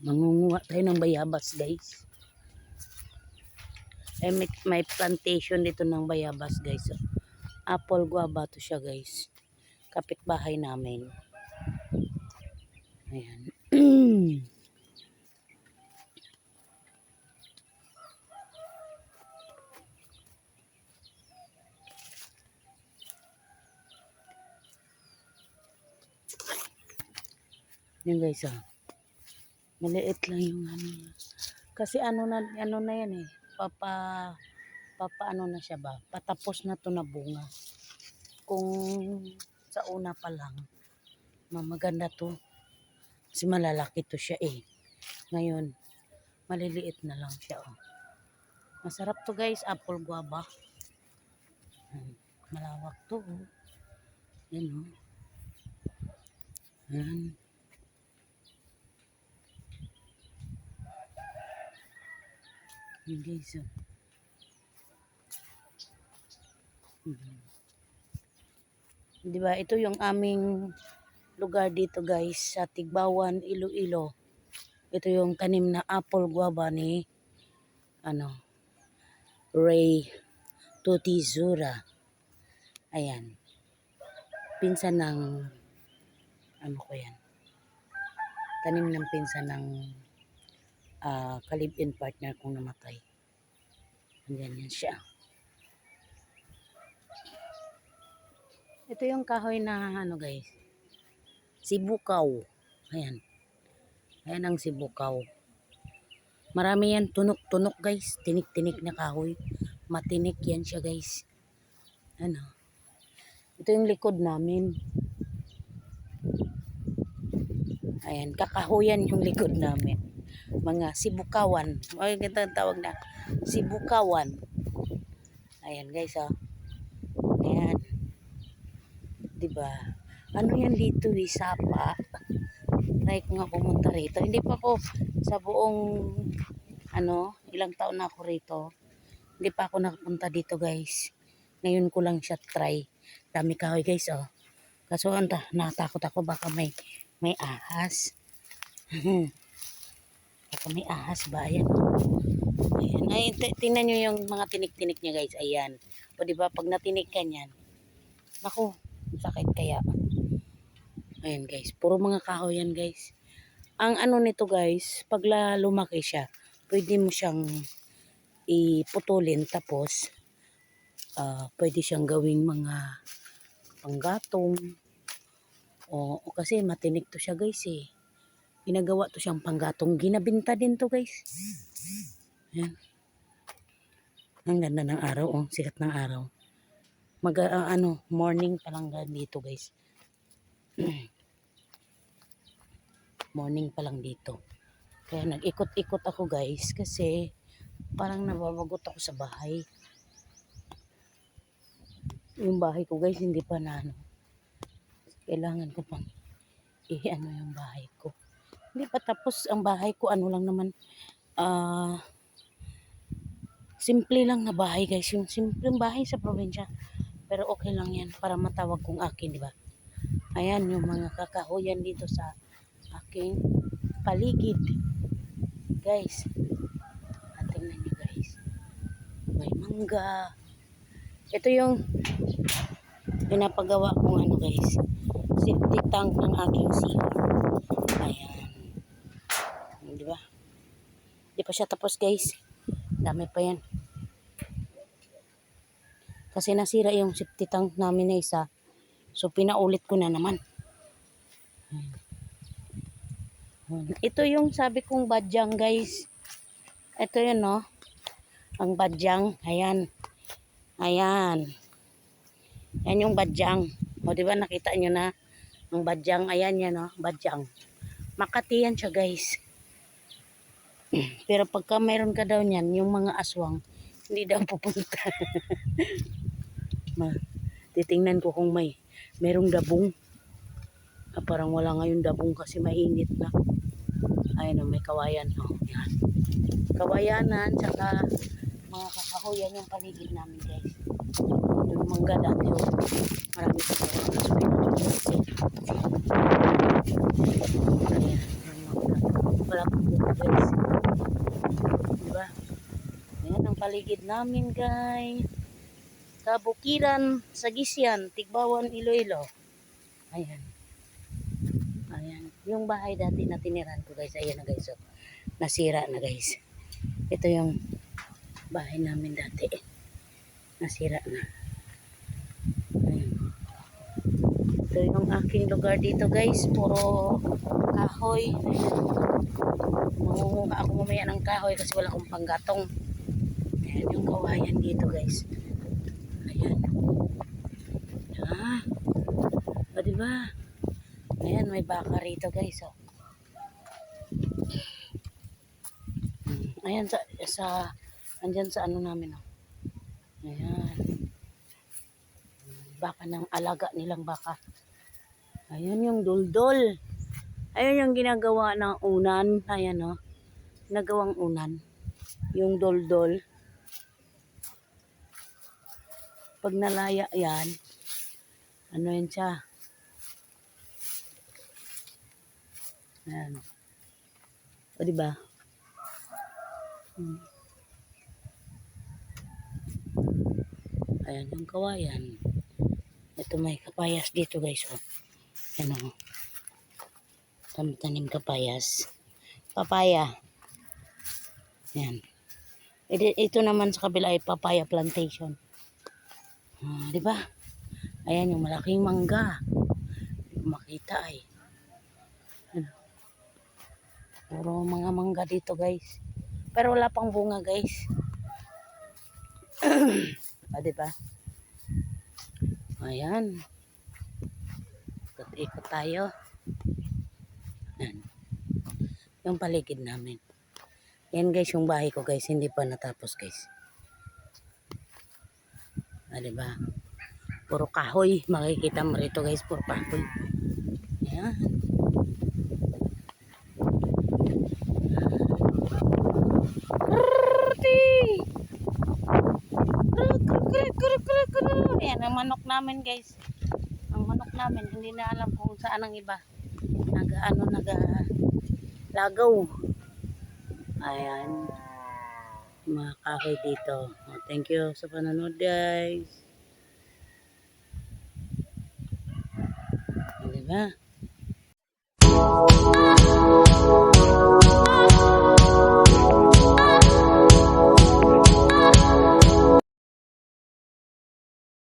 Mangunguha tayo ng bayabas, guys. May plantation dito ng bayabas, guys. Apple guava to siya, guys. Kapitbahay namin. Ayan. Yan, guys, ah. Maliit lang yung ano. Kasi ano na yan eh. Ano na siya ba? Patapos na to na bunga. Kung sa una pa lang, maganda to. Kasi malalaki to siya eh. Ngayon, maliliit na lang siya oh. Masarap to, guys, apple guava. Malawak to oh. Yan oh. Yan. Yan, guys oh. Diba, ito yung aming lugar dito, guys, sa Tigbawan, Iloilo. Ito yung tanim na apple guava ni Ray Tutizura. Ayan. Pinsan ng tanim ng pinsan ng kalib-in partner kong namatay. Ayan yan siya. Ito yung kahoy na guys. Sibukaw. Ayan. Ayan ang sibukaw. Marami yan tunok-tunok, guys. Tinik-tinik na kahoy. Matinik yan siya, guys. Ito yung likod namin. Ayan, kakahuyan yung likod namin. Mga sibukawan. Ay, ganda tawag na. Sibukawan. Ayan, guys, oh. Ayan. Diba? Ano yan dito, eh? Sapa. Try ko nga pumunta rito. Hindi pa ako sa buong, ilang taon na ako rito. Hindi pa ako nakapunta dito, guys. Ngayon ko lang siya try. Dami kahoy, guys, oh. Kaso, natakot ako. Baka may ahas. Baka may ahas ba? Ayan. Ayan. Ay, tingnan nyo yung mga tinik-tinik niya, guys. Ayan. O, diba? Pag natinik ka niyan, naku, sakit kaya. Ayan, guys. Puro mga kahoy yan, guys. Ang nito, guys, pag lumaki siya, pwede mo siyang iputulin. Tapos, pwede siyang gawing mga panggatong. O kasi matinik to siya, guys, eh. Ginagawa to siyang panggatong. Ginabinta din to, guys. Ayan. Ang ganda ng araw, oh. Sikat ng araw. Morning pa lang dito, guys. Morning pa lang dito. Kaya nag-ikot-ikot ako, guys, kasi parang nababagot ako sa bahay. Yung bahay ko, guys, hindi pa na kailangan ko pang yung bahay ko. Hindi pa tapos ang bahay ko, lang naman, simple lang na bahay, guys. Yung simpleng bahay sa probinsya. Pero okay lang yan para matawag kong akin, di ba? Ayan yung mga kakahuyan dito sa aking paligid. Guys, tingnan nyo, guys. May mangga. Ito yung pinapagawa kong guys. Septic tank ng aking CR. Ayan. Di ba? Di pa siya tapos, guys. Dami pa yan. Kasi nasira yung septic tank namin na isa. So, pinaulit ko na naman. Ito yung sabi kong badyang, guys. Ito yun, no? Ang badyang. Ayan. Ayan. Yan yung badyang. O, di ba nakita nyo na ang badyang, ayan yan, no? Badyang. Makati yan siya, guys. Pero pagka mayroon ka daw niyan, yung mga aswang, hindi daw pupunta. Titingnan ko kung merong dabong. Parang wala ngayon dabong kasi mainit na. Ayun, may kawayan. Oh, yan. Kawayanan, tsaka mga kakahuyan yung paligid namin, guys. Yung mangga dati, oh. Marami pa po. Ayan, yung mangga. Wala pa po, guys. Diba? Ayan ang paligid namin, guys. Kabukiran, Sagisyan, Tigbawan, Iloilo. Ayan. Ayan. Yung bahay dati na tiniran ko, guys. Ayan na, guys. So, nasira na, guys. Ito yung bahay namin dati. Nasira na. Ayan. Ito yung aking lugar dito, guys. Puro kahoy. Mangunguha ako mamaya ng kahoy kasi wala akong panggatong. Ayan yung kawayan dito, guys. Ayan. Ah. O, diba? Ayan, may baka rito, guys. Oh. Ayan, andyan sa ano namin. Oh. Ayan. Baka ng alaga nilang baka. Ayan yung duldol. Ayan yung ginagawa ng unan. Ayan, oh. Ginagawang unan. Yung duldol. Pag nalaya yan, ano yan siya? Ayan. O, diba? Ayan yung kawayan. Ito may kapayas dito, guys. Oh. Ayan, oh. Tanim kapayas. Papaya. Ayan. Ito naman sa kabila ay papaya plantation. Diba? Ayan yung malaking mangga. Hindi ko makita ay. Puro mga mangga dito, guys. Pero wala pang bunga, guys. Diba? Ayan. Ikot tayo. Ayan. Yung paligid namin. Yan, guys, yung bahay ko, guys. Hindi pa natapos, guys. Diba? Puro kahoy. Makikita mo rito, guys. Puro kahoy. Ayan. Ayan, ang manok namin, guys. Ang manok namin, hindi na alam kung saan ang iba. Lagaw. Ayan. Mga kahoy dito. Thank you sa panonood, guys. Diba?